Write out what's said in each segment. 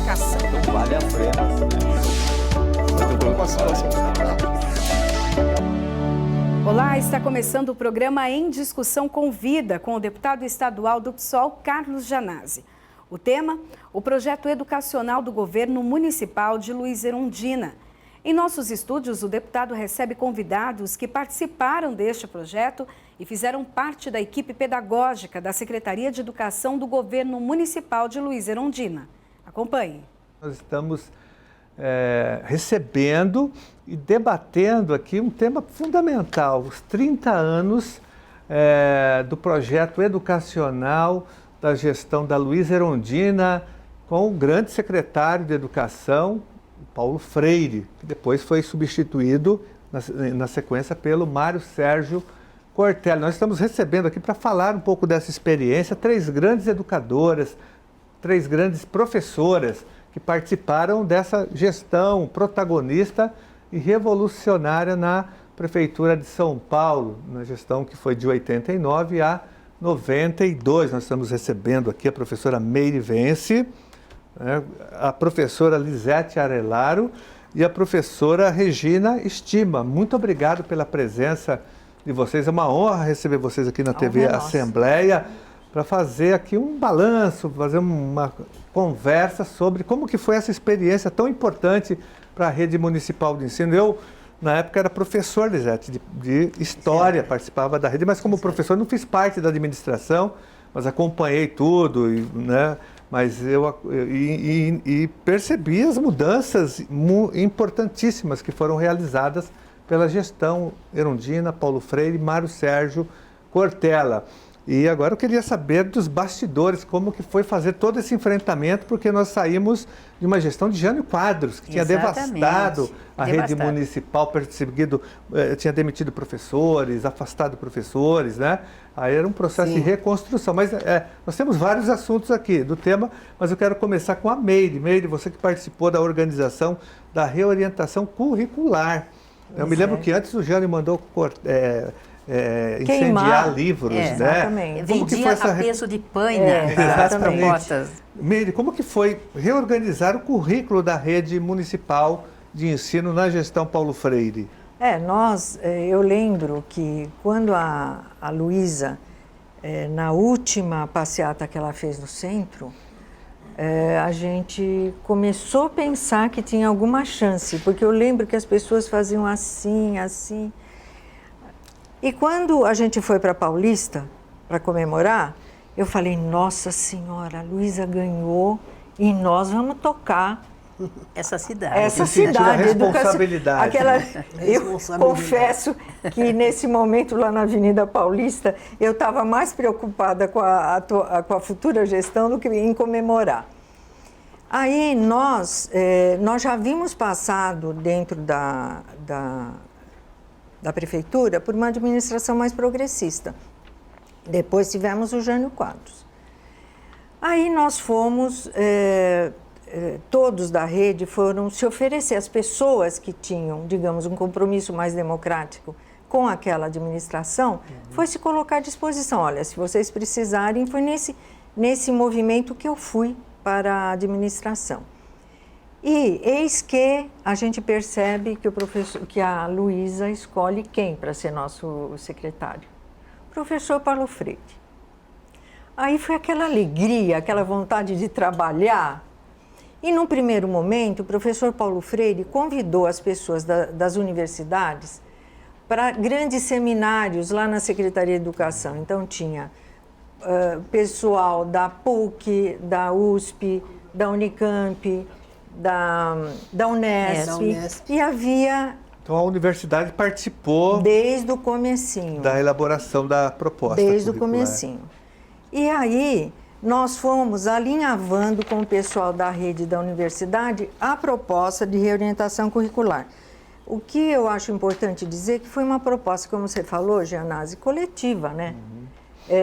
educação. Vale a pena. Muito bom com a situação. Olá, está começando o programa Em Discussão com Vida, com o deputado estadual do PSOL, Carlos Janazzi. O tema, o projeto educacional do governo municipal de Luiz Erundina. Em nossos estúdios, o deputado recebe convidados que participaram deste projeto e fizeram parte da equipe pedagógica da Secretaria de Educação do governo municipal de Luiz Erundina. Acompanhe. Nós estamos recebendo e debatendo aqui um tema fundamental, os 30 anos do projeto educacional da gestão da Luiz Erundina, com o grande secretário de Educação, Paulo Freire, que depois foi substituído na sequência pelo Mário Sérgio Cortella. Nós estamos recebendo aqui para falar um pouco dessa experiência, 3 grandes educadoras, 3 grandes professoras que participaram dessa gestão protagonista e revolucionária na Prefeitura de São Paulo, na gestão que foi de 89 a 92. Nós estamos recebendo aqui a professora Meire Vence, a professora Lisete Arelaro e a professora Regina Estima. Muito obrigado pela presença de vocês. É uma honra receber vocês aqui na TV Assembleia para fazer aqui um balanço, fazer uma conversa sobre como que foi essa experiência tão importante para a rede municipal de ensino. Eu, na época, era professor, Lisete, de História, participava da rede, mas como professor não fiz parte da administração, mas acompanhei tudo, mas eu percebi as mudanças importantíssimas que foram realizadas pela gestão Erundina, Paulo Freire e Mário Sérgio Cortella. E agora eu queria saber dos bastidores, como que foi fazer todo esse enfrentamento, porque nós saímos de uma gestão de Jânio Quadros, que tinha devastado a rede municipal, tinha demitido professores, afastado professores, né? Aí era um processo de reconstrução. Mas nós temos vários assuntos aqui do tema, mas eu quero começar com a Meire. Meire, você que participou da organização da reorientação curricular. Eu me lembro que antes o Jânio mandou incendiar livros, exatamente. né? Vendia a preço de pães, as propostas. Meire, como que foi reorganizar o currículo da rede municipal de ensino na gestão Paulo Freire? Eu lembro que quando a Luísa, na última passeata que ela fez no centro, a gente começou a pensar que tinha alguma chance, porque eu lembro que as pessoas faziam assim, assim. E quando a gente foi para Paulista para comemorar, eu falei, nossa senhora, a Luísa ganhou e nós vamos tocar essa cidade. Essa cidade. A responsabilidade. Eu confesso que nesse momento lá na Avenida Paulista, eu estava mais preocupada com a futura gestão do que em comemorar. Aí nós já havíamos passado dentro da prefeitura por uma administração mais progressista. Depois tivemos o Jânio Quadros. Aí nós fomos, todos da rede foram se oferecer, as pessoas que tinham, digamos, um compromisso mais democrático com aquela administração, foi se colocar à disposição. Olha, se vocês precisarem, foi nesse movimento que eu fui para a administração. E eis que a gente percebe que a Luísa escolhe quem para ser nosso secretário? O professor Paulo Freire. Aí foi aquela alegria, aquela vontade de trabalhar. E num primeiro momento, o professor Paulo Freire convidou as pessoas das universidades para grandes seminários lá na Secretaria de Educação. Então tinha pessoal da PUC, da USP, da Unicamp, da Unesp, e havia... Então a universidade participou... Desde o comecinho. Da elaboração da proposta Desde o comecinho. E aí nós fomos alinhavando com o pessoal da rede da universidade a proposta de reorientação curricular. O que eu acho importante dizer que foi uma proposta, como você falou, Janazzi, coletiva, né?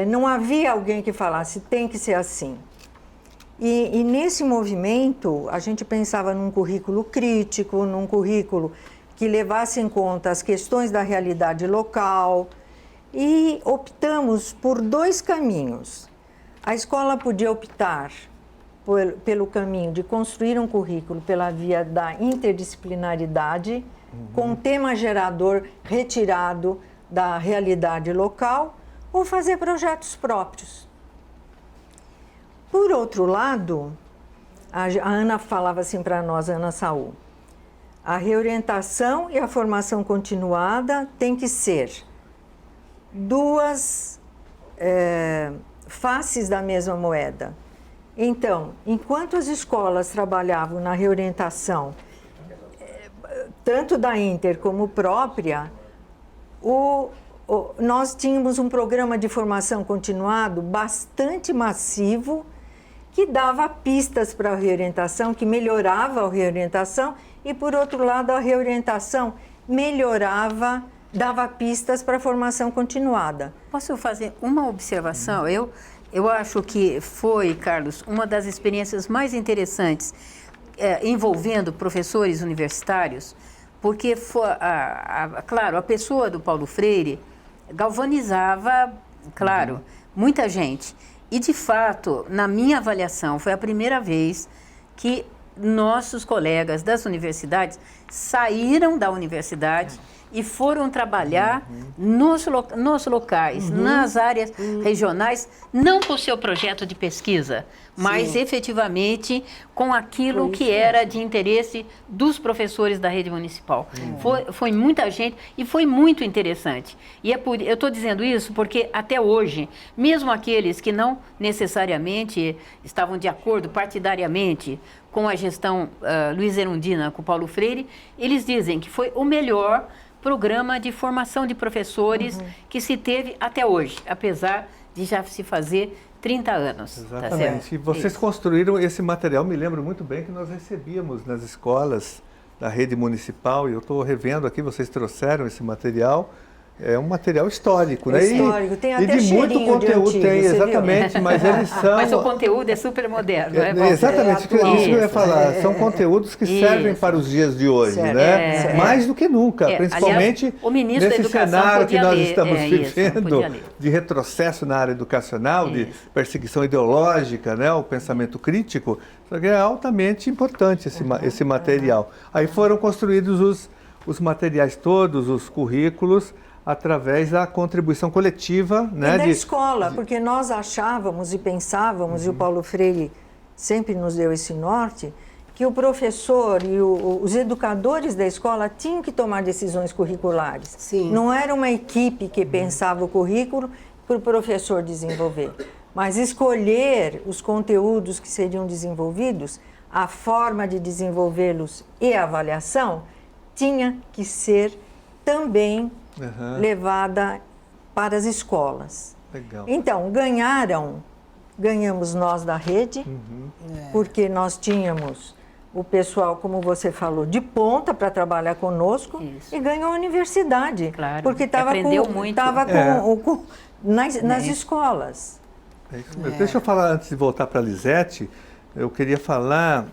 Não havia alguém que falasse, tem que ser assim. E nesse movimento, a gente pensava num currículo crítico, num currículo que levasse em conta as questões da realidade local, e optamos por 2 caminhos. A escola podia optar pelo caminho de construir um currículo pela via da interdisciplinaridade, com um tema gerador retirado da realidade local, ou fazer projetos próprios. Por outro lado, a Ana falava assim para nós, Ana Saul, a reorientação e a formação continuada tem que ser duas faces da mesma moeda. Então, enquanto as escolas trabalhavam na reorientação, tanto da Inter como própria, nós tínhamos um programa de formação continuado bastante massivo, que dava pistas para a reorientação, que melhorava a reorientação, e, por outro lado, a reorientação melhorava, dava pistas para a formação continuada. Posso fazer uma observação? Eu acho que foi, Carlos, uma das experiências mais interessantes envolvendo professores universitários, porque, claro, a pessoa do Paulo Freire galvanizava, claro, muita gente. E, de fato, na minha avaliação, foi a primeira vez que nossos colegas das universidades saíram da universidade e foram trabalhar nos locais, nas áreas regionais, não com o seu projeto de pesquisa, mas efetivamente com aquilo que era de interesse dos professores da rede municipal. Foi muita gente e foi muito interessante. E eu estou dizendo isso porque até hoje, mesmo aqueles que não necessariamente estavam de acordo partidariamente com a gestão Luiz Erundina, com Paulo Freire, eles dizem que foi o melhor programa de formação de professores que se teve até hoje, apesar de já se fazer 30 anos. Exatamente. Tá, e vocês construíram esse material, me lembro muito bem que nós recebíamos nas escolas da rede municipal, e eu estou revendo aqui, vocês trouxeram esse material. É um material histórico, né? Histórico, tem até e de muito conteúdo, antigo, tem, exatamente, mas eles são... Mas o conteúdo é super moderno, Exatamente, isso que eu ia falar, são conteúdos que servem para os dias de hoje, né? Mais do que nunca, principalmente aliás, o ministro nesse da Educação cenário que nós estamos isso, vivendo, de retrocesso na área educacional, de perseguição ideológica, né? O pensamento crítico, só que é altamente importante esse material. Aí foram construídos os materiais todos, os currículos, através da contribuição coletiva, né? E da escola, porque nós achávamos e pensávamos, e o Paulo Freire sempre nos deu esse norte, que o professor e os educadores da escola tinham que tomar decisões curriculares. Sim. Não era uma equipe que pensava o currículo para o professor desenvolver, mas escolher os conteúdos que seriam desenvolvidos, a forma de desenvolvê-los e a avaliação tinha que ser também levada para as escolas. Legal. Então, ganhamos nós da rede, porque nós tínhamos o pessoal, como você falou, de ponta para trabalhar conosco, e ganhou a universidade, Claro, porque estava nas escolas. É isso mesmo. Deixa eu falar, antes de voltar para a Lisete, eu queria falar,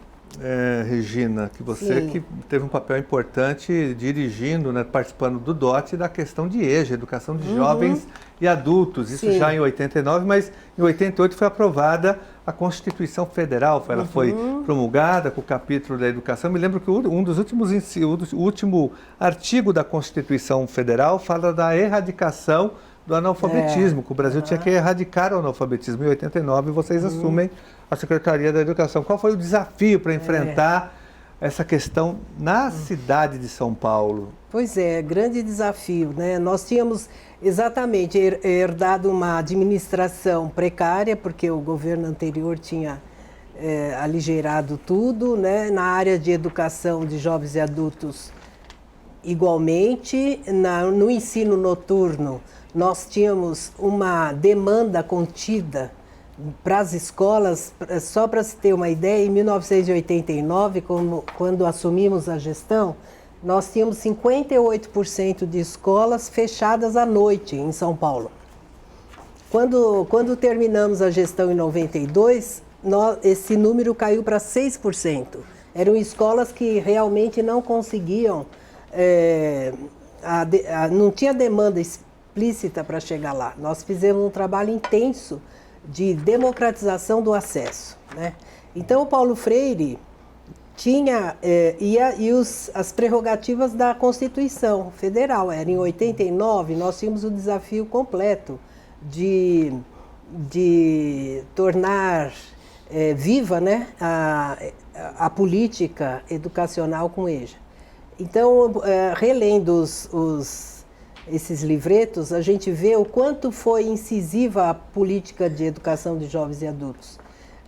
Regina, que você que teve um papel importante dirigindo, né, participando do DOT da questão de EJA, Educação de Jovens e Adultos, isso já em 89, mas em 88 foi aprovada a Constituição Federal, ela foi promulgada com o capítulo da educação. Me lembro que o último artigo da Constituição Federal fala da erradicação do analfabetismo, que o Brasil tinha que erradicar o analfabetismo. Em 89 vocês assumem a Secretaria da Educação. Qual foi o desafio para enfrentar essa questão na cidade de São Paulo? Pois é, grande desafio, né? Nós tínhamos exatamente herdado uma administração precária, porque o governo anterior tinha aligeirado tudo, né? Na área de educação de jovens e adultos, igualmente. No ensino noturno, nós tínhamos uma demanda contida para as escolas. Só para se ter uma ideia, em 1989, quando assumimos a gestão, nós tínhamos 58% de escolas fechadas à noite em São Paulo. Quando terminamos a gestão em 92, esse número caiu para 6%. Eram escolas que realmente não conseguiam, não tinha demanda explícita para chegar lá. Nós fizemos um trabalho intenso de democratização do acesso, né? Então, o Paulo Freire tinha as prerrogativas da Constituição Federal. Era em 89, nós tínhamos o desafio completo de tornar viva, né, a política educacional com EJA. Então, relendo esses livretos, a gente vê o quanto foi incisiva a política de educação de jovens e adultos.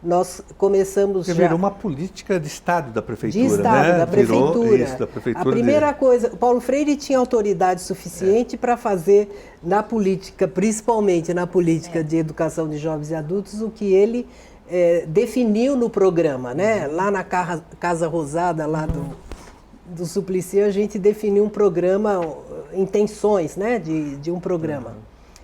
Nós começamos virou uma política de Estado da Prefeitura, de Estado, né? da Prefeitura. Isso, da Prefeitura. A primeira coisa, o Paulo Freire tinha autoridade suficiente para fazer na política, principalmente na política de educação de jovens e adultos, o que ele definiu no programa, né? Lá na Casa Rosada, lá do Suplicy, a gente definiu um programa, intenções, né, de um programa.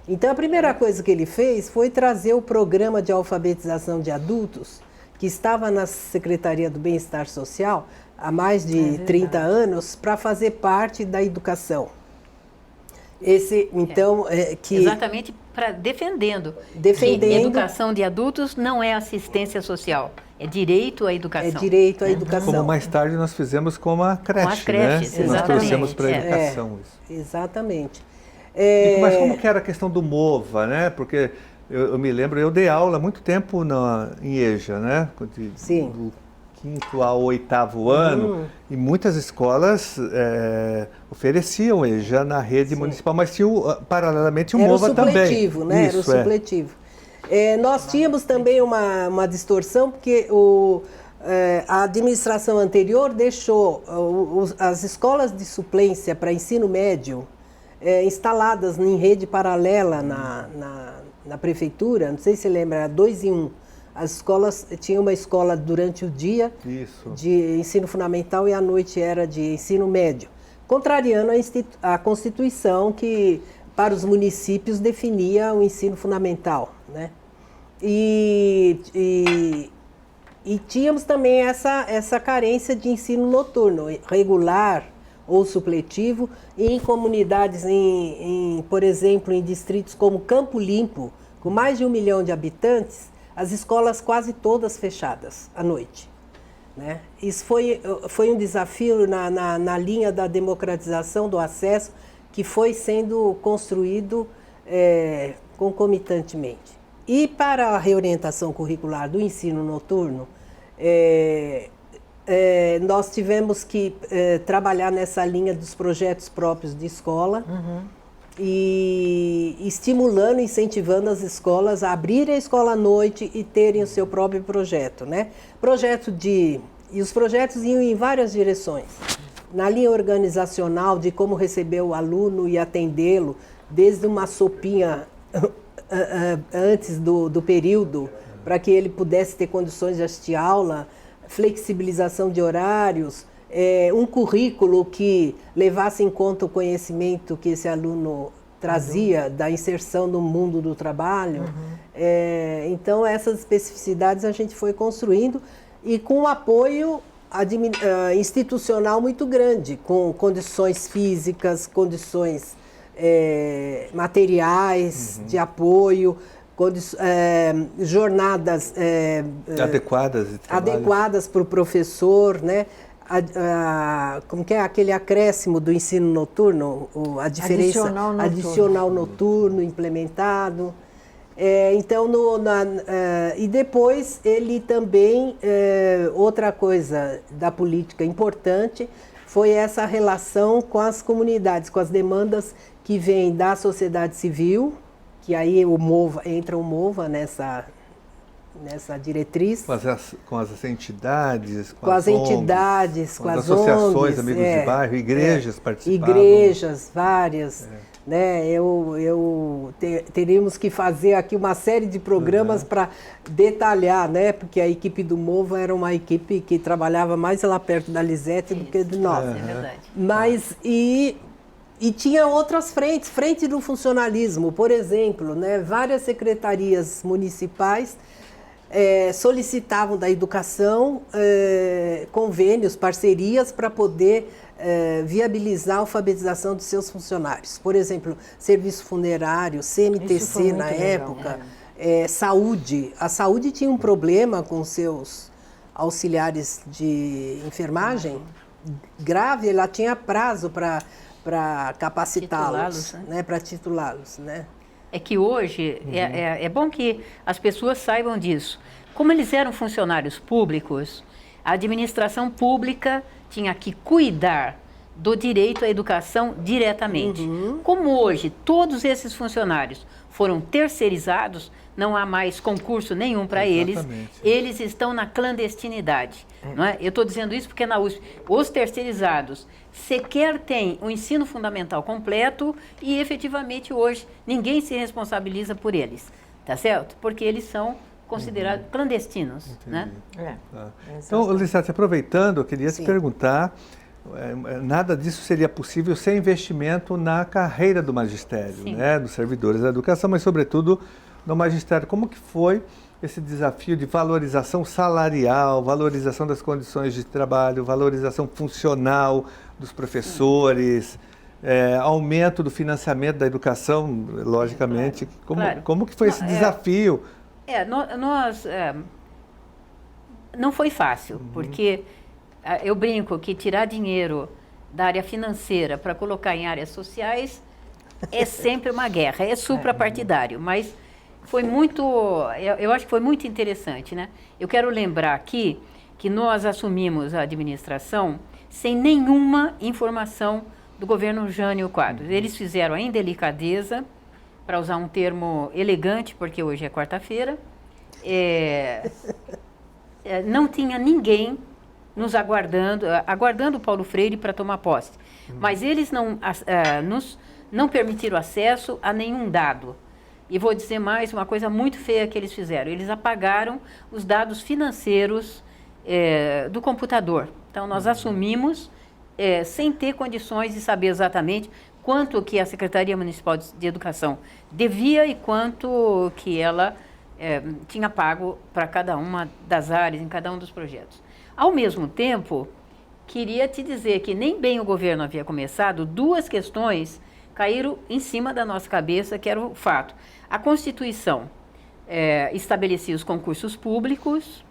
Então, a primeira coisa que ele fez foi trazer o programa de alfabetização de adultos, que estava na Secretaria do Bem-Estar Social há mais de 30 anos, para fazer parte da educação. Exatamente, defendendo que educação de adultos não é assistência social, é direito à educação. É direito à educação. Como mais tarde nós fizemos com a creche, com as creches, né? Nós trouxemos para a educação isso. Exatamente. Mas como que era a questão do MOVA, né? Porque eu me lembro, eu dei aula há muito tempo em EJA, né? Sim. Do 5º ao 8º ano, e muitas escolas ofereciam EJA na rede municipal, mas tinha paralelamente o MOVA também. Era o supletivo, né? Era o supletivo. Nós tínhamos também uma distorção, porque a administração anterior deixou as escolas de suplência para ensino médio instaladas em rede paralela na prefeitura. Não sei se você lembra, era 2 em 1. As escolas, tinha uma escola durante o dia de ensino fundamental e à noite era de ensino médio, contrariando a Constituição, que para os municípios definia o ensino fundamental, né? E tínhamos também essa carência de ensino noturno, regular ou supletivo, em comunidades, por exemplo, em distritos como Campo Limpo, com mais de 1 milhão de habitantes, as escolas quase todas fechadas à noite, né? Isso foi um desafio na linha da democratização do acesso, que foi sendo construído concomitantemente. E para a reorientação curricular do ensino noturno, nós tivemos que trabalhar nessa linha dos projetos próprios de escola, e estimulando, incentivando as escolas a abrirem a escola à noite e terem o seu próprio projeto, né? E os projetos iam em várias direções. Na linha organizacional, de como receber o aluno e atendê-lo, desde uma sopinha antes do período, para que ele pudesse ter condições de assistir aula, flexibilização de horários, um currículo que levasse em conta o conhecimento que esse aluno trazia da inserção no mundo do trabalho. Então, essas especificidades a gente foi construindo, e com um apoio institucional muito grande, com condições físicas, condições materiais de apoio, jornadas adequadas para o professor, né? Como que é aquele acréscimo do ensino noturno, a diferença adicional noturno implementado. Então, e depois ele também, outra coisa da política importante, foi essa relação com as comunidades, com as demandas que vêm da sociedade civil, que aí entra o MOVA nessa diretriz. Com as entidades, com as entidades, com as associações, ONGs, amigos de bairro, igrejas participavam. Igrejas, várias. Né? Teríamos que fazer aqui uma série de programas para detalhar, né? Porque a equipe do MOVA era uma equipe que trabalhava mais lá perto da Lisete do que de nós. É verdade. Mas, e tinha outras frente do funcionalismo, por exemplo, né? Várias secretarias municipais solicitavam da educação convênios, parcerias para poder viabilizar a alfabetização de seus funcionários. Por exemplo, serviço funerário, CMTC na época, saúde. A saúde tinha um problema com seus auxiliares de enfermagem grave, ela tinha prazo para capacitá-los, né? Para titulá-los, né? É que hoje, é bom que as pessoas saibam disso. Como eles eram funcionários públicos, a administração pública tinha que cuidar do direito à educação diretamente. Como hoje todos esses funcionários foram terceirizados, não há mais concurso nenhum para eles, eles estão na clandestinidade. Não é? Eu estou dizendo isso porque na USP, os terceirizados sequer têm o ensino fundamental completo e efetivamente hoje ninguém se responsabiliza por eles, tá certo? Porque eles são considerados clandestinos. Né? Então, Licete, aproveitando, eu queria te perguntar, nada disso seria possível sem investimento na carreira do magistério, né, dos servidores da educação, mas sobretudo no magistério. Como que foi esse desafio de valorização salarial, valorização das condições de trabalho, valorização funcional dos professores, aumento do financiamento da educação, logicamente. Como que foi esse desafio? Não foi fácil, porque eu brinco que tirar dinheiro da área financeira para colocar em áreas sociais é sempre uma guerra, é suprapartidário, mas foi muito, eu acho que foi muito interessante, né? Eu quero lembrar aqui que nós assumimos a administração sem nenhuma informação do governo Jânio Quadros. Eles fizeram a indelicadeza, para usar um termo elegante, porque hoje é quarta-feira, não tinha ninguém nos aguardando o Paulo Freire para tomar posse. Mas eles não permitiram acesso a nenhum dado. E vou dizer mais, uma coisa muito feia que eles fizeram. Eles apagaram os dados financeiros do computador. Então, nós assumimos, sem ter condições de saber exatamente quanto que a Secretaria Municipal de Educação devia e quanto que ela tinha pago para cada uma das áreas, em cada um dos projetos. Ao mesmo tempo, queria te dizer que nem bem o governo havia começado, duas questões caíram em cima da nossa cabeça, que era o fato. A Constituição estabelecia os concursos públicos,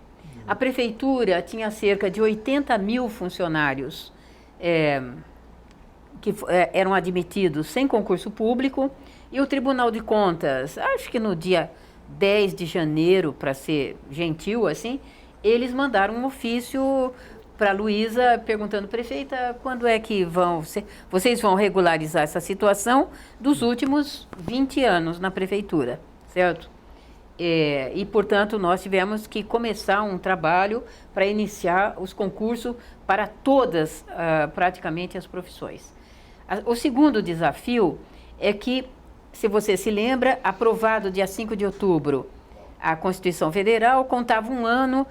a Prefeitura tinha cerca de 80 mil funcionários que eram admitidos sem concurso público, e o Tribunal de Contas, acho que no dia 10 de janeiro, para ser gentil assim, eles mandaram um ofício para a Luísa perguntando, prefeita, quando é que vocês vão regularizar essa situação dos últimos 20 anos na prefeitura, certo? E, portanto, nós tivemos que começar um trabalho para iniciar os concursos para todas, praticamente, as profissões. O segundo desafio é que, se você se lembra, aprovado dia 5 de outubro, a Constituição Federal contava um ano,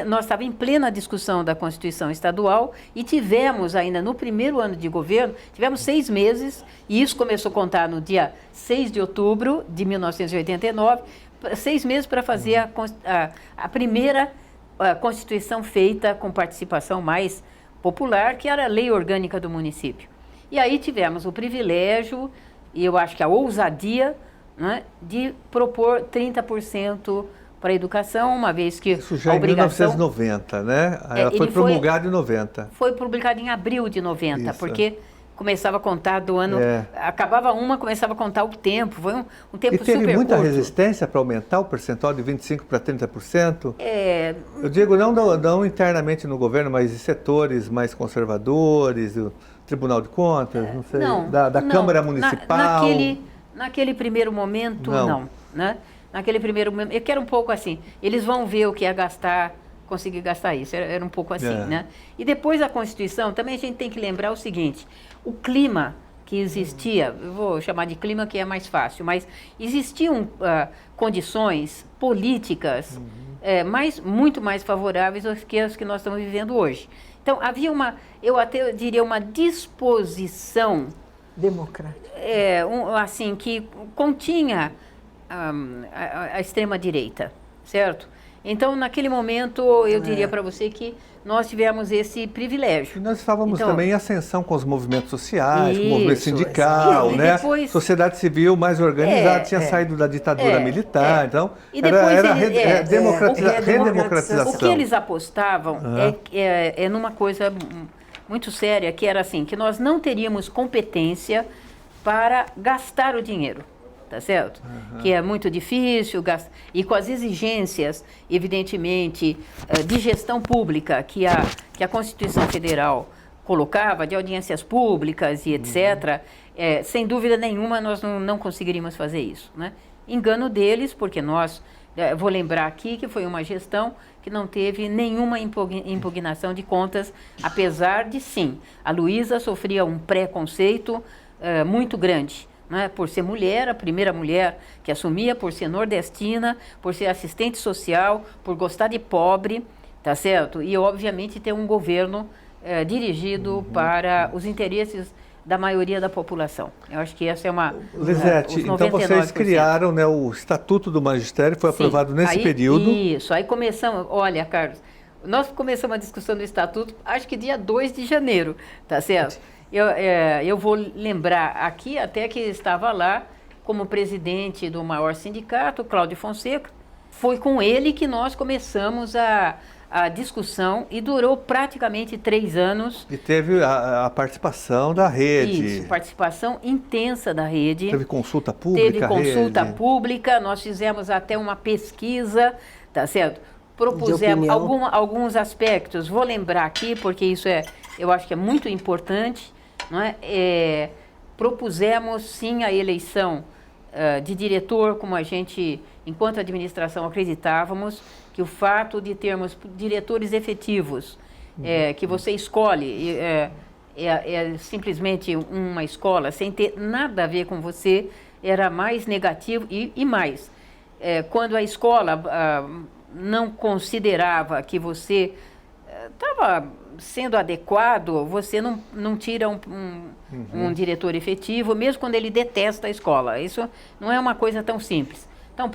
nós estávamos em plena discussão da Constituição Estadual e tivemos ainda no primeiro ano de governo, tivemos 6 meses, e isso começou a contar no dia 6 de outubro de 1989, 6 meses para fazer a primeira Constituição feita com participação mais popular, que era a Lei Orgânica do Município. E aí tivemos o privilégio, e eu acho que a ousadia, né, de propor 30% para a educação, uma vez que isso já a obrigação... em 1990, né? Ela foi promulgada em 90. Foi publicado em abril de 90, isso. Porque começava a contar do ano... Acabava uma, começava a contar o tempo. Foi um tempo super curto. E teve muita resistência para aumentar o percentual de 25% para 30%? Eu digo não internamente no governo, mas em setores mais conservadores, o Tribunal de Contas, não sei, da Câmara Municipal... Naquele primeiro momento, não, né? Naquele primeiro momento, eu quero um pouco assim, eles vão ver o que é gastar, conseguir gastar isso, era um pouco assim, né? E depois da Constituição, também a gente tem que lembrar o seguinte, o clima que existia, eu vou chamar de clima que é mais fácil, mas existiam condições políticas muito mais favoráveis do que as que nós estamos vivendo hoje. Então, havia eu até diria uma disposição democrática. Assim, que continha a extrema-direita, certo? Então, naquele momento, eu diria para você que nós tivemos esse privilégio. E nós estávamos Então, também em ascensão com os movimentos sociais, com o isso, movimento sindical, e né? depois- Sociedade civil mais organizada, tinha saído da ditadura militar, então E depois era O redemocratização. que eles apostavam é numa coisa muito séria, que era assim, que nós não teríamos competência para gastar o dinheiro, tá certo? Que é muito difícil, e com as exigências, evidentemente, de gestão pública que a Constituição Federal colocava, de audiências públicas e etc., sem dúvida nenhuma nós não conseguiríamos fazer isso, né? Engano deles, porque nós, vou lembrar aqui que foi uma gestão que não teve nenhuma impugnação de contas, apesar de, sim, a Luísa sofria um preconceito muito grande, né? Por ser mulher, a primeira mulher que assumia, por ser nordestina, por ser assistente social, por gostar de pobre, tá certo? E, obviamente, ter um governo dirigido para os interesses da maioria da população. Eu acho que essa é uma... Lisete, os então vocês 99%. criaram, né, o Estatuto do Magistério, foi aprovado nesse período. Isso, aí começamos... Olha, Carlos, nós começamos a discussão do Estatuto, acho que dia 2 de janeiro, tá certo? Eu vou lembrar aqui até que estava lá como presidente do maior sindicato, Cláudio Fonseca. Foi com ele que nós começamos a discussão e durou praticamente 3 anos. E teve a participação da rede. Isso, participação intensa da rede. Teve consulta pública. Teve consulta rede. pública, nós fizemos até uma pesquisa, tá certo? Propusemos alguns aspectos, vou lembrar aqui, porque isso eu acho que é muito importante, não é? Propusemos sim a eleição de diretor, como a gente, enquanto administração, acreditávamos que o fato de termos diretores efetivos, que você escolhe, simplesmente uma escola, sem ter nada a ver com você, era mais negativo e mais. Quando a escola não considerava que você estava sendo adequado, você não tira um diretor efetivo, mesmo quando ele detesta a escola. Isso não é uma coisa tão simples. Então,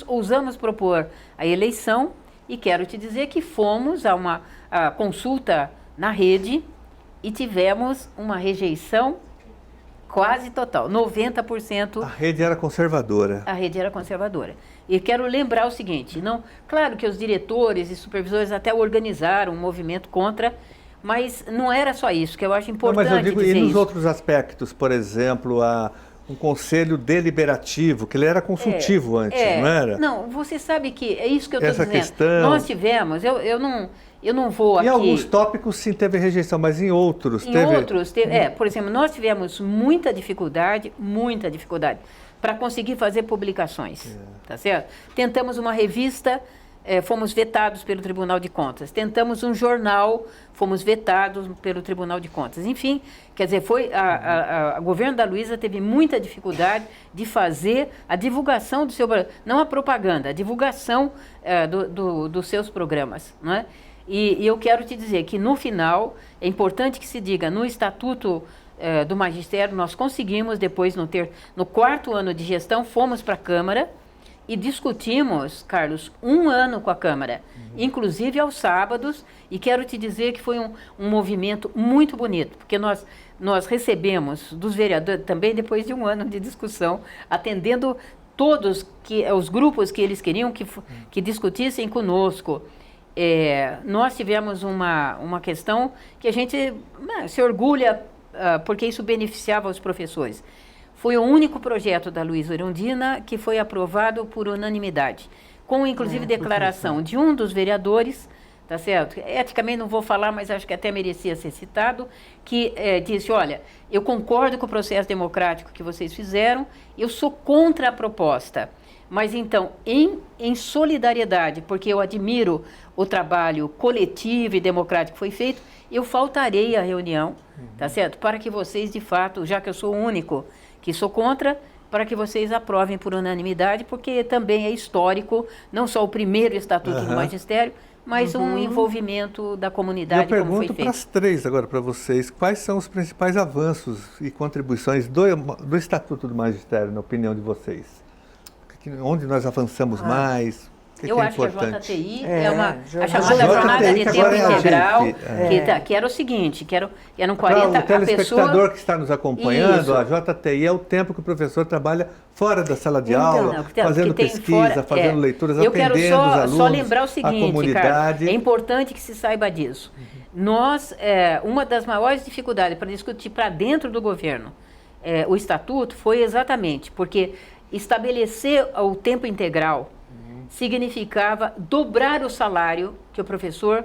ousamos propor a eleição e quero te dizer que fomos a uma consulta na rede e tivemos uma rejeição quase total, 90%. A rede era conservadora. A rede era conservadora. E quero lembrar o seguinte, claro que os diretores e supervisores até organizaram um movimento contra, mas não era só isso, que eu acho importante mas eu digo, dizer e nos isso. outros aspectos, por exemplo, um conselho deliberativo, que ele era consultivo antes, não era? Não, você sabe que é isso que eu estou dizendo. Questão... Nós tivemos, eu não vou aqui... Em alguns tópicos sim teve rejeição, mas em outros por exemplo, nós tivemos muita dificuldade para conseguir fazer publicações, tá certo? Tentamos uma revista, fomos vetados pelo Tribunal de Contas. Tentamos um jornal, fomos vetados pelo Tribunal de Contas. Enfim, quer dizer, o governo da Luísa teve muita dificuldade de fazer a divulgação do seu... Não a propaganda, a divulgação dos seus programas, não é? E eu quero te dizer que, no final, é importante que se diga, no Estatuto do Magistério, nós conseguimos, depois, no 4º ano de gestão, fomos para a Câmara e discutimos, Carlos, 1 ano com a Câmara, inclusive aos sábados, e quero te dizer que foi um movimento muito bonito, porque nós recebemos dos vereadores, também depois de 1 ano de discussão, atendendo todos os grupos que eles queriam que discutissem conosco. Nós tivemos uma questão que a gente se orgulha, porque isso beneficiava os professores. Foi o único projeto da Luísa Erundina que foi aprovado por unanimidade, com inclusive declaração de um dos vereadores, tá certo? Eticamente não vou falar, mas acho que até merecia ser citado, que disse, olha, eu concordo com o processo democrático que vocês fizeram, eu sou contra a proposta. Mas, então, em solidariedade, porque eu admiro o trabalho coletivo e democrático que foi feito, eu faltarei à reunião, tá certo? Para que vocês, de fato, já que eu sou o único que sou contra, para que vocês aprovem por unanimidade, porque também é histórico, não só o primeiro Estatuto do Magistério, mas um envolvimento da comunidade, como foi feito. Eu pergunto para as 3 agora, para vocês, quais são os principais avanços e contribuições do Estatuto do Magistério, na opinião de vocês? Onde nós avançamos mais? Eu acho que a importante? JTI é uma a chamada JTI, jornada de que tempo agora é a integral, gente, que era o seguinte, eram Para 40 o a telespectador pessoa... que está nos acompanhando, Isso. a JTI é o tempo que o professor trabalha fora da sala de Não, aula, porque fazendo tem pesquisa, fora- fazendo leituras, Eu quero aprendendo os alunos, só lembrar o a seguinte, comunidade. Carlos, é importante que se saiba disso. Nós, uma das maiores dificuldades para discutir para dentro do governo o estatuto foi exatamente porque estabelecer o tempo integral significava dobrar o salário que o professor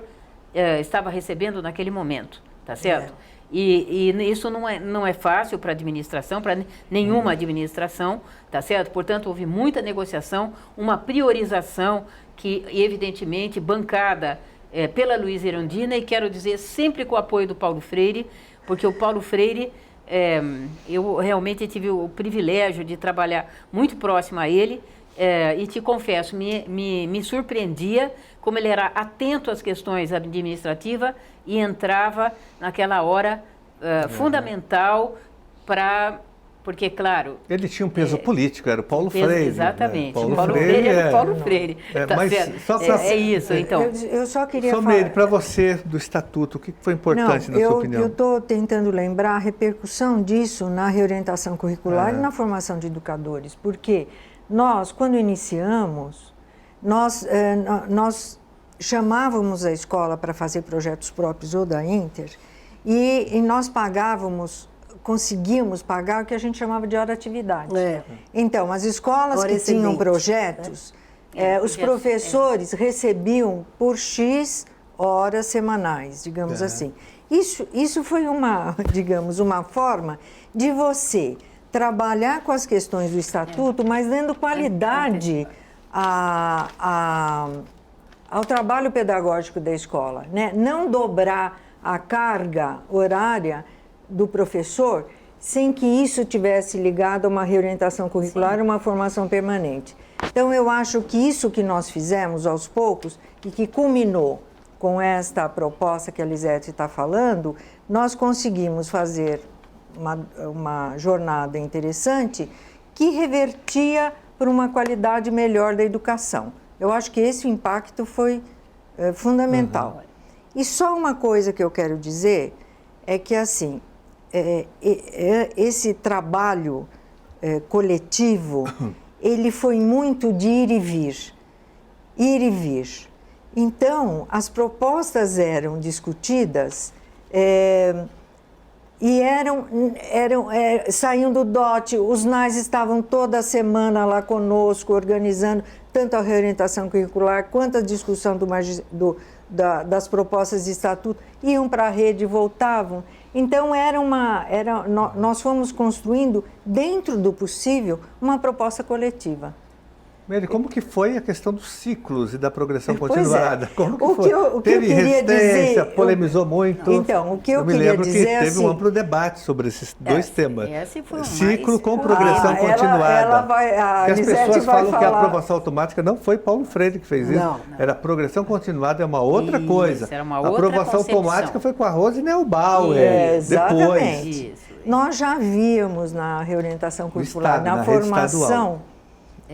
estava recebendo naquele momento, tá certo? E isso não é fácil para a administração, para nenhuma administração, tá certo? Portanto, houve muita negociação, uma priorização que, evidentemente, bancada pela Luísa Erundina, e quero dizer, sempre com o apoio do Paulo Freire, porque o Paulo Freire, eu realmente tive o privilégio de trabalhar muito próximo a ele, e te confesso, me surpreendia como ele era atento às questões administrativas e entrava naquela hora fundamental porque, claro... Ele tinha um peso político, era o Paulo Freire. Exatamente. Né? Paulo Freire era o Paulo Freire. Tá mas certo? só pra, é isso, então. Eu só queria Someire, para você, do Estatuto, o que foi importante na sua opinião? Eu estou tentando lembrar a repercussão disso na reorientação curricular e na formação de educadores, porque nós, quando iniciamos, nós chamávamos a escola para fazer projetos próprios ou da Inter e nós conseguíamos pagar o que a gente chamava de hora-atividade. Então, as escolas que tinham projetos, os professores recebiam por X horas semanais, digamos assim. Isso foi uma forma de você trabalhar com as questões do Estatuto, mas dando qualidade ao trabalho pedagógico da escola, né? Não dobrar a carga horária do professor sem que isso tivesse ligado a uma reorientação curricular e uma formação permanente. Então, eu acho que isso que nós fizemos aos poucos e que culminou com esta proposta que a Lisete está falando, nós conseguimos fazer uma jornada interessante que revertia para uma qualidade melhor da educação. Eu acho que esse impacto foi fundamental. E só uma coisa que eu quero dizer é que, assim, esse trabalho coletivo, ele foi muito de ir e vir. Ir e vir. Então, as propostas eram discutidas e saíam do DOT, os NAS estavam toda semana lá conosco, organizando tanto a reorientação curricular quanto a discussão das propostas de estatuto, iam para a rede e voltavam. Então, nós fomos construindo, dentro do possível, uma proposta coletiva. Meire, como que foi a questão dos ciclos e da progressão continuada? Como que foi? O que eu Teve queria resistência, dizer, polemizou muito. Então, o que eu me queria lembro dizer que teve assim, um amplo debate sobre esses dois temas. Esse foi Ciclo com progressão continuada. Porque as pessoas falam que a aprovação automática não foi Paulo Freire que fez isso. Não. Era progressão continuada, é uma outra coisa. Era uma a outra aprovação concepção. automática foi com a Rose Neubauer. Exatamente. Depois. Nós já víamos na reorientação curricular, Estado, na na rede formação estadual.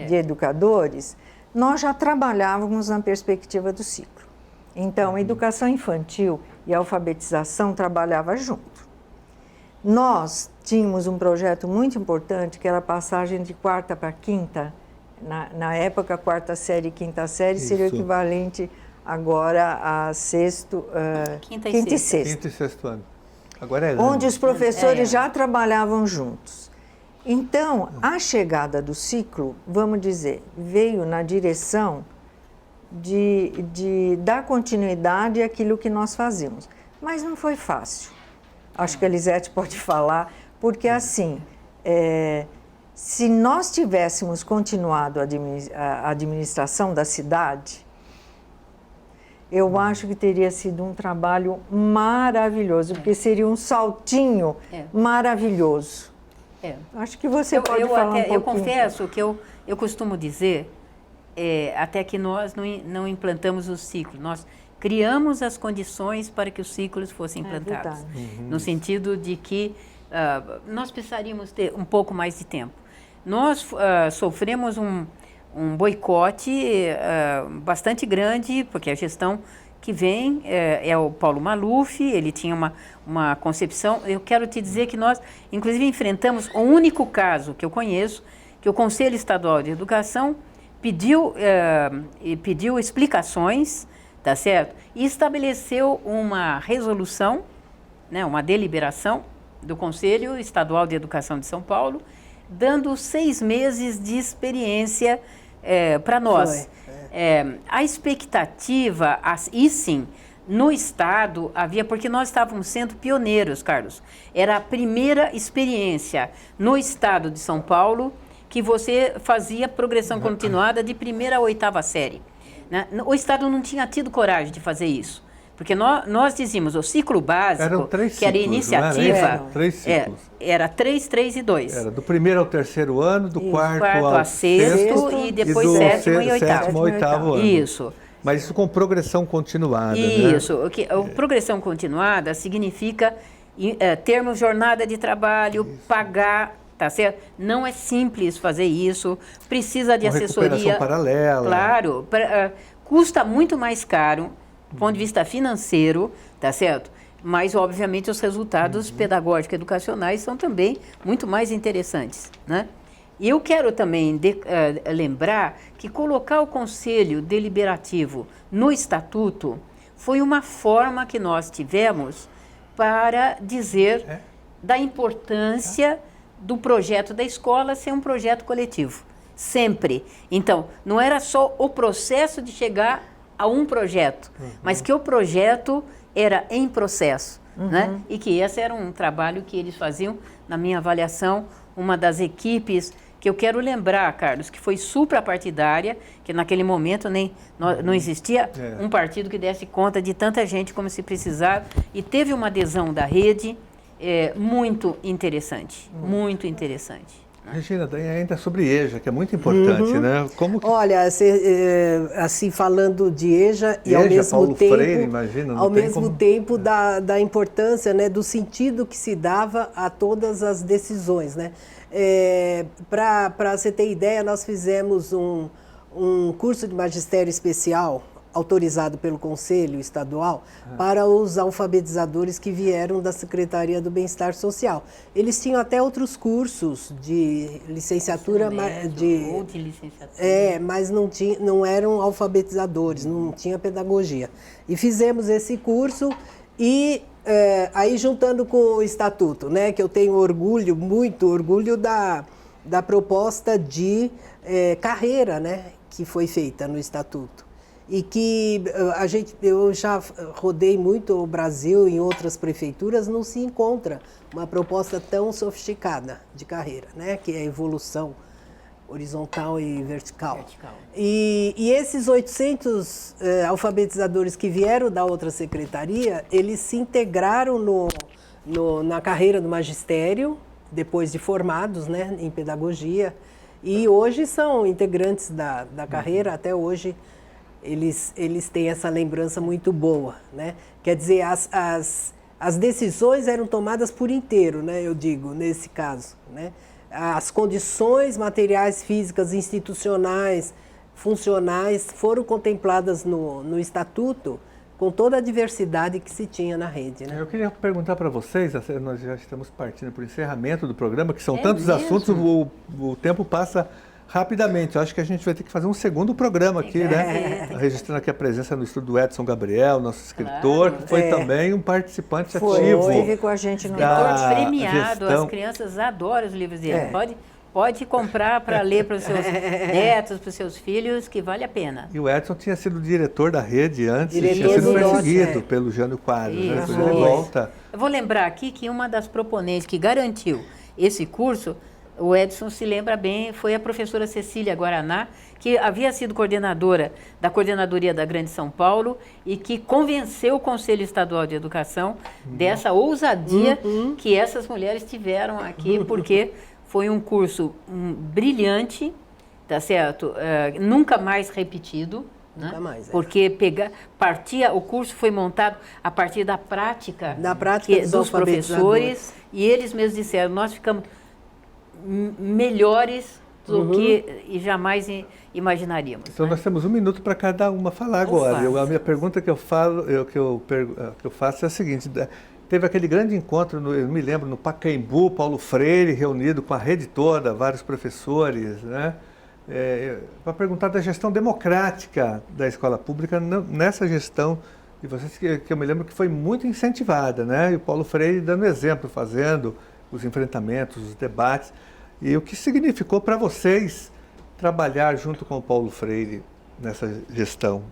de educadores, nós já trabalhávamos na perspectiva do ciclo. Então, a educação infantil e a alfabetização trabalhavam junto. Nós tínhamos um projeto muito importante, que era a passagem de quarta para quinta. Na época, quarta série e quinta série seria o equivalente agora a sexto, quinta e sexto. Quinto e sexto ano. Agora é ano. Onde os professores já trabalhavam juntos. Então, a chegada do ciclo, vamos dizer, veio na direção de dar continuidade àquilo que nós fazíamos. Mas não foi fácil. Acho que a Lisete pode falar, porque assim, se nós tivéssemos continuado a administração da cidade, eu acho que teria sido um trabalho maravilhoso, porque seria um saltinho maravilhoso. Acho que você pode falar um pouquinho. Eu confesso que eu costumo dizer, até que nós não implantamos o ciclo, nós criamos as condições para que os ciclos fossem implantados. No sentido de que nós precisaríamos ter um pouco mais de tempo. Nós sofremos um boicote bastante grande, porque a gestão que vem é o Paulo Maluf, ele tinha uma concepção. Eu quero te dizer que nós, inclusive, enfrentamos o único caso que eu conheço, que o Conselho Estadual de Educação pediu explicações, tá certo? E estabeleceu uma resolução, né, uma deliberação do Conselho Estadual de Educação de São Paulo, dando 6 meses de experiência para nós. A expectativa, e sim, no Estado havia, porque nós estávamos sendo pioneiros, Carlos, era a primeira experiência no Estado de São Paulo que você fazia progressão continuada de 1ª a 8ª série. Né? O Estado não tinha tido coragem de fazer isso, porque nós dizíamos o ciclo básico, que era iniciativa, 3 ciclos. Era 3, 3 e 2. Era do 1º ao 3º ano, do 4º ao 6º e depois 7º e 8º. 7º, 8º ano. Isso. Mas isso com progressão continuada, Isso. né? Progressão continuada significa termos jornada de trabalho, pagar, tá certo? Não é simples fazer isso, precisa de assessoria. Recuperação paralela. Claro, custa muito mais caro do ponto de vista financeiro, tá certo? Mas, obviamente, os resultados pedagógicos e educacionais são também muito mais interessantes, né? E eu quero também lembrar que colocar o Conselho Deliberativo no Estatuto foi uma forma que nós tivemos para dizer da importância do projeto da escola ser um projeto coletivo, sempre. Então, não era só o processo de chegar a um projeto, mas que o projeto era em processo, né? E que esse era um trabalho que eles faziam, na minha avaliação, uma das equipes que eu quero lembrar, Carlos, que foi suprapartidária, que naquele momento não existia um partido que desse conta de tanta gente como se precisava, e teve uma adesão da rede muito interessante, muito interessante. Regina, ainda sobre EJA, que é muito importante, né? Como que... Olha, assim, falando de EJA e ao mesmo Paulo tempo, Freire, imagina, não ao tem mesmo como... tempo da importância, né, do sentido que se dava a todas as decisões, né? Para você ter ideia, nós fizemos um curso de magistério especial autorizado pelo Conselho Estadual para os alfabetizadores que vieram da Secretaria do Bem-Estar Social. Eles tinham até outros cursos de licenciatura, ou de licenciatura. mas não eram alfabetizadores, não tinha pedagogia. E fizemos esse curso e aí juntando com o Estatuto, né, que eu tenho orgulho, muito orgulho da proposta de carreira, né, que foi feita no Estatuto. E que eu já rodei muito o Brasil, em outras prefeituras, não se encontra uma proposta tão sofisticada de carreira, né? Que é a evolução horizontal e vertical. E esses 800 alfabetizadores que vieram da outra secretaria, eles se integraram na carreira do magistério, depois de formados, né, em pedagogia, e hoje são integrantes da carreira, até hoje. Eles têm essa lembrança muito boa, né? Quer dizer, as decisões eram tomadas por inteiro, né? Eu digo, nesse caso, né? As condições materiais, físicas, institucionais, funcionais foram contempladas no Estatuto com toda a diversidade que se tinha na rede, né? Eu queria perguntar para vocês, nós já estamos partindo para o encerramento do programa, que são tantos assuntos, o tempo passa rapidamente. Eu acho que a gente vai ter que fazer um segundo programa aqui, né? Registrando aqui a presença no estúdio do Edson Gabriel, nosso escritor, que foi também um participante ativo. Esteve com a gente no premiado, as crianças adoram os livros dele. Pode comprar para ler para os seus netos, para os seus filhos, que vale a pena. E o Edson tinha sido diretor da rede antes, tinha Diretor sido perseguido pelo Jânio Quadros, né? Depois ele volta. Eu vou lembrar aqui que uma das proponentes que garantiu esse curso, o Edson se lembra bem, foi a professora Cecília Guaraná, que havia sido coordenadora da Coordenadoria da Grande São Paulo e que convenceu o Conselho Estadual de Educação dessa ousadia que essas mulheres tiveram aqui, porque foi um curso brilhante, tá certo? Nunca mais repetido. Nunca mais. Porque o curso foi montado a partir da prática, dos professores, e eles mesmos disseram, nós ficamos melhores o que jamais imaginaríamos. Então, nós temos 1 minuto para cada uma falar agora. A minha pergunta que eu faço é a seguinte: teve aquele grande encontro, eu me lembro, no Pacaembu, Paulo Freire reunido com a rede toda, vários professores, né? Para perguntar da gestão democrática da escola pública nessa gestão de vocês, que eu me lembro que foi muito incentivada, né? E o Paulo Freire dando exemplo, fazendo os enfrentamentos, os debates. E o que significou para vocês trabalhar junto com o Paulo Freire nessa gestão?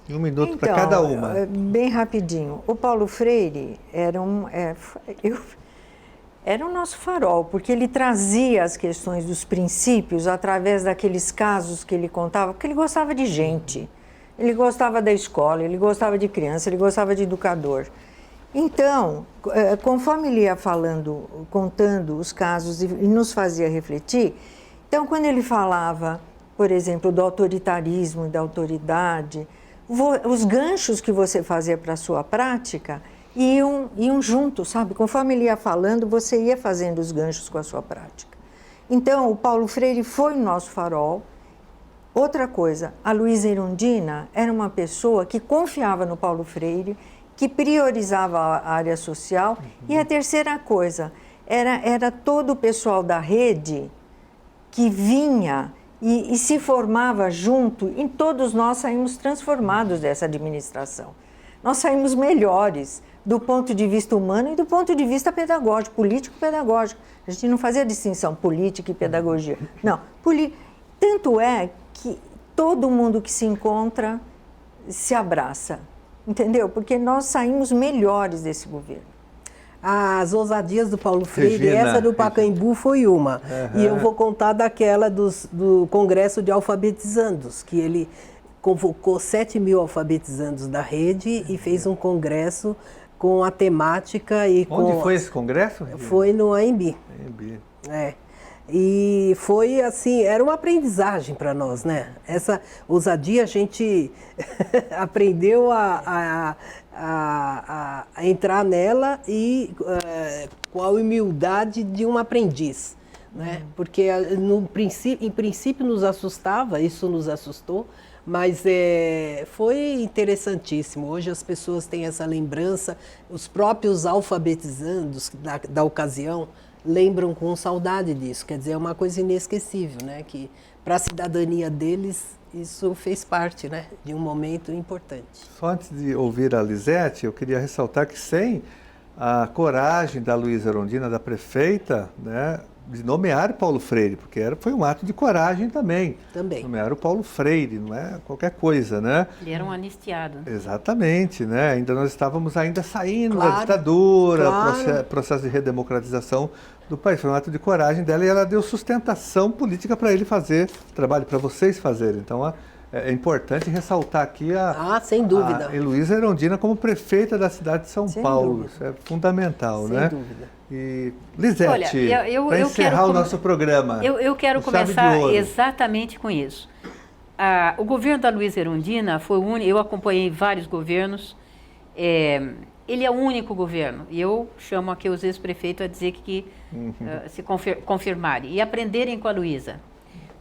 1 minuto para cada uma. Bem rapidinho. O Paulo Freire era era o nosso farol, porque ele trazia as questões dos princípios através daqueles casos que ele contava, porque ele gostava de gente, ele gostava da escola, ele gostava de criança, ele gostava de educador. Então, conforme ele ia falando, contando os casos e nos fazia refletir, então quando ele falava, por exemplo, do autoritarismo e da autoridade, os ganchos que você fazia para a sua prática iam juntos, sabe? Conforme ele ia falando, você ia fazendo os ganchos com a sua prática. Então, o Paulo Freire foi o nosso farol. Outra coisa, a Luísa Erundina era uma pessoa que confiava no Paulo Freire, que priorizava a área social. E a terceira coisa, era todo o pessoal da rede que vinha e se formava junto, e todos nós saímos transformados dessa administração. Nós saímos melhores do ponto de vista humano e do ponto de vista pedagógico, político-pedagógico. A gente não fazia distinção política e pedagogia. Não, tanto é que todo mundo que se encontra se abraça. Entendeu? Porque nós saímos melhores desse governo. As ousadias do Paulo Freire, essa do Pacaembu foi uma. E eu vou contar daquela do Congresso de Alfabetizandos, que ele convocou 7.000 alfabetizandos da rede e fez um congresso com a temática e Onde foi esse congresso? Foi no AMB. AMB. E foi assim, era uma aprendizagem para nós, né? Essa ousadia a gente aprendeu a entrar nela e com a humildade de um aprendiz, né? Porque em princípio nos assustava, isso nos assustou, mas foi interessantíssimo. Hoje as pessoas têm essa lembrança, os próprios alfabetizandos da ocasião lembram com saudade disso. Quer dizer, é uma coisa inesquecível, né? Que para a cidadania deles isso fez parte, né, de um momento importante. Só antes de ouvir a Lisete, eu queria ressaltar que sem a coragem da Luísa Erundina, da prefeita, né, de nomear Paulo Freire, porque foi um ato de coragem também. Nomear o Paulo Freire, não é qualquer coisa, né? Ele era um anistiado. Exatamente, né? Ainda nós estávamos saindo da ditadura, processo de redemocratização do país. Foi um ato de coragem dela e ela deu sustentação política para ele fazer trabalho, para vocês fazerem. Então, é importante ressaltar aqui sem dúvida, a Luísa Erundina como prefeita da cidade de São Paulo. Isso é fundamental, né? Sem dúvida. E, Lisete, para encerrar o nosso programa. Eu quero começar exatamente com isso. O governo da Luísa Erundina foi o único, eu acompanhei vários governos, ele é o único governo, e eu chamo aqui os ex-prefeitos a dizer que se confirmarem e aprenderem com a Luísa,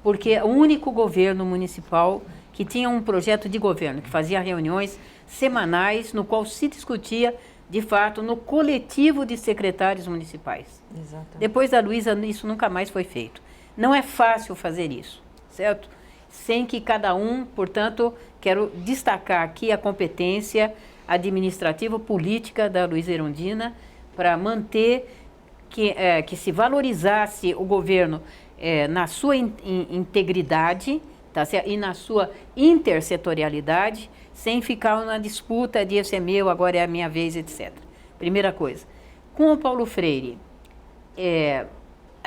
porque é o único governo municipal que tinha um projeto de governo, que fazia reuniões semanais no qual se discutia de fato, no coletivo de secretários municipais. Exatamente. Depois da Luísa, isso nunca mais foi feito. Não é fácil fazer isso, certo? Sem que cada um, portanto, quero destacar aqui a competência administrativa política da Luísa Erundina para manter que se valorizasse o governo na sua integridade, tá certo? E na sua intersetorialidade, sem ficar na disputa de esse é meu, agora é a minha vez, etc. Primeira coisa. Com o Paulo Freire,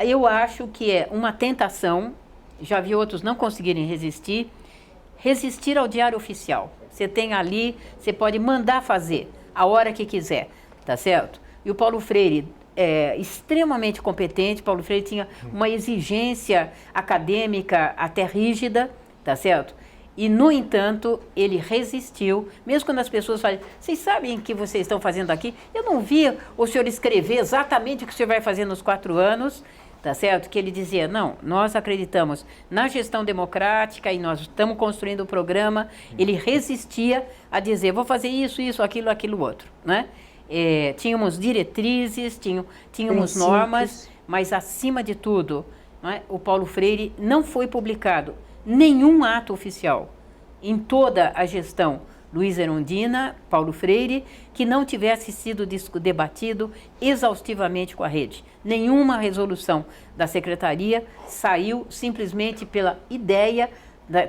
eu acho que é uma tentação, já vi outros não conseguirem resistir ao Diário Oficial. Você tem ali, você pode mandar fazer a hora que quiser, tá certo? E o Paulo Freire é extremamente competente, Paulo Freire tinha uma exigência acadêmica até rígida, tá certo? E, no entanto, ele resistiu, mesmo quando as pessoas falam, vocês sabem o que vocês estão fazendo aqui? Eu não vi o senhor escrever exatamente o que o senhor vai fazer nos 4 anos, tá certo? Que ele dizia, não, nós acreditamos na gestão democrática e nós estamos construindo o programa. Ele resistia a dizer, vou fazer isso, isso, aquilo outro, né? Tínhamos diretrizes, tínhamos normas, mas acima de tudo, não é? O Paulo Freire não foi publicado nenhum ato oficial em toda a gestão Luiz Erundina, Paulo Freire, que não tivesse sido debatido exaustivamente com a rede. Nenhuma resolução da secretaria saiu simplesmente pela ideia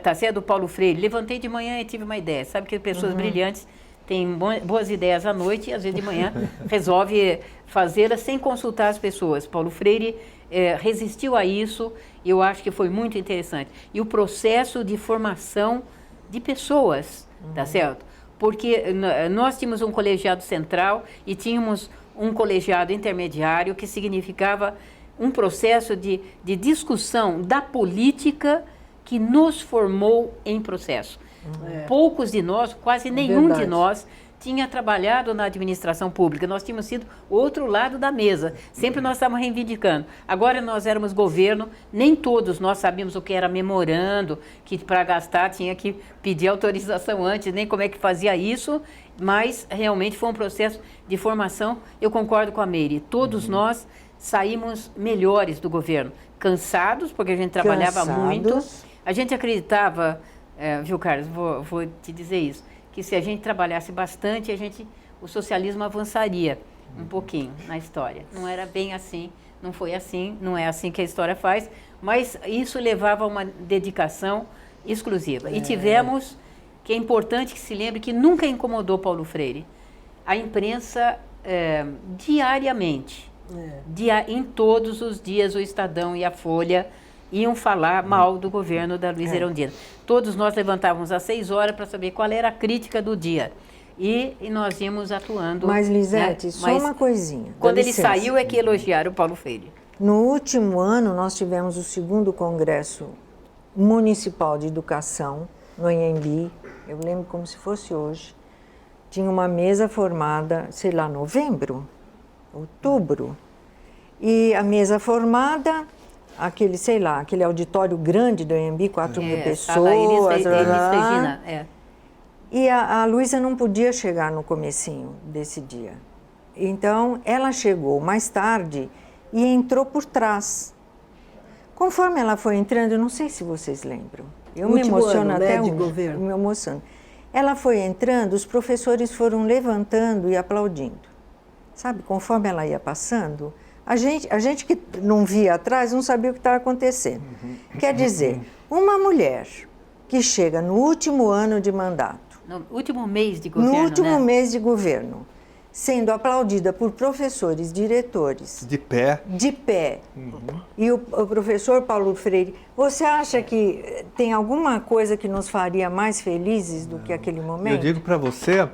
tá certo, do Paulo Freire. Levantei de manhã e tive uma ideia. Sabe que pessoas brilhantes têm boas ideias à noite e às vezes de manhã resolve fazê-las sem consultar as pessoas. Paulo Freire resistiu a isso e eu acho que foi muito interessante. E o processo de formação de pessoas, tá certo? Porque nós tínhamos um colegiado central e tínhamos um colegiado intermediário, que significava um processo de discussão da política que nos formou em processo. Poucos de nós, quase nenhum de nós, tinha trabalhado na administração pública. Nós tínhamos sido o outro lado da mesa. Sempre nós estávamos reivindicando. Agora nós éramos governo, nem todos nós sabíamos o que era memorando, que para gastar tinha que pedir autorização antes, nem como é que fazia isso, mas realmente foi um processo de formação. Eu concordo com a Meire. Todos nós saímos melhores do governo. Cansados, porque a gente trabalhava muito. A gente acreditava, viu, Carlos, vou te dizer isso, que se a gente trabalhasse bastante, o socialismo avançaria um pouquinho na história. Não era bem assim, não foi assim, não é assim que a história faz, mas isso levava a uma dedicação exclusiva. E tivemos, que é importante que se lembre, que nunca incomodou Paulo Freire, a imprensa diariamente, em todos os dias, o Estadão e a Folha iam falar mal do governo da Luiz Erundina. Todos nós levantávamos às 6 horas para saber qual era a crítica do dia. E nós íamos atuando. Mas, Lisete, só uma coisinha. Quando ele saiu é que elogiaram o Paulo Freire. No último ano, nós tivemos o 2º Congresso Municipal de Educação, no Anhembi. Eu lembro como se fosse hoje. Tinha uma mesa formada, sei lá, novembro, outubro. E a mesa formada... aquele auditório grande do Anhembi, 4.000 pessoas. E a Luísa não podia chegar no comecinho desse dia. Então, ela chegou mais tarde e entrou por trás. Conforme ela foi entrando, eu não sei se vocês lembram, eu me emociono até hoje, me emociono. Ela foi entrando, os professores foram levantando e aplaudindo. Sabe, conforme ela ia passando... A gente que não via atrás não sabia o que estava acontecendo. Quer dizer, uma mulher que chega no último ano de mandato... No último mês de governo, no último mês de governo, sendo aplaudida por professores, diretores... De pé. De pé. E o professor Paulo Freire... Você acha que tem alguma coisa que nos faria mais felizes do que aquele momento? Eu digo para você...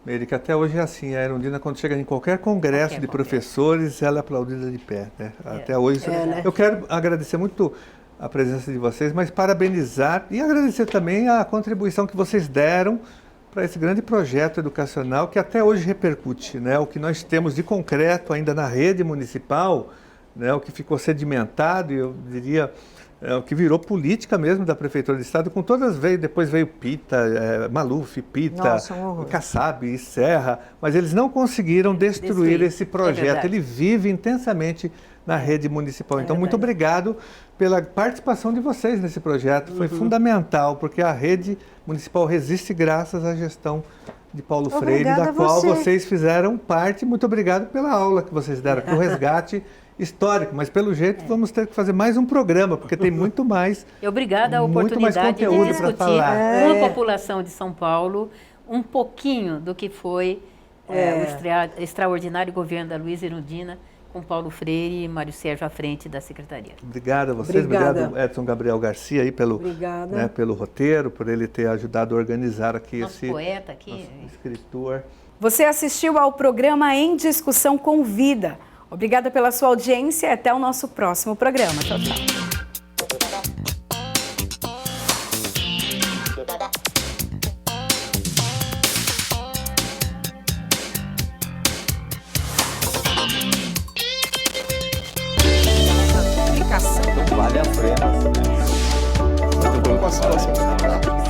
Meire, que até hoje é assim, a Erundina, quando chega em qualquer congresso de professores, ela é aplaudida de pé, né? Até hoje. né? Eu quero agradecer muito a presença de vocês, mas parabenizar e agradecer também a contribuição que vocês deram para esse grande projeto educacional que até hoje repercute, né? O que nós temos de concreto ainda na rede municipal, né? O que ficou sedimentado, e eu diria... o que virou política mesmo da Prefeitura do Estado, com todas depois veio Pita, Maluf, Pita, Kassab e Serra, mas eles não conseguiram destruir esse projeto. Ele vive intensamente na rede municipal. Então, muito obrigado pela participação de vocês nesse projeto. Foi fundamental, porque a rede municipal resiste graças à gestão de Paulo Freire, da qual vocês fizeram parte. Muito obrigado pela aula que vocês deram, pelo resgate histórico, mas pelo jeito vamos ter que fazer mais um programa, porque tem muito mais. Obrigada a oportunidade de discutir com a população de São Paulo um pouquinho do que foi o extraordinário governo da Luiz Erundina, com Paulo Freire e Mário Sérgio à frente da Secretaria. Obrigado a vocês, obrigado Edson Gabriel Garcia aí pelo roteiro, por ele ter ajudado a organizar aqui nosso poeta aqui, nosso escritor. Você assistiu ao programa Em Discussão com Vida. Obrigada pela sua audiência e até o nosso próximo programa. Tchau, tchau. Tudo bem com a situação?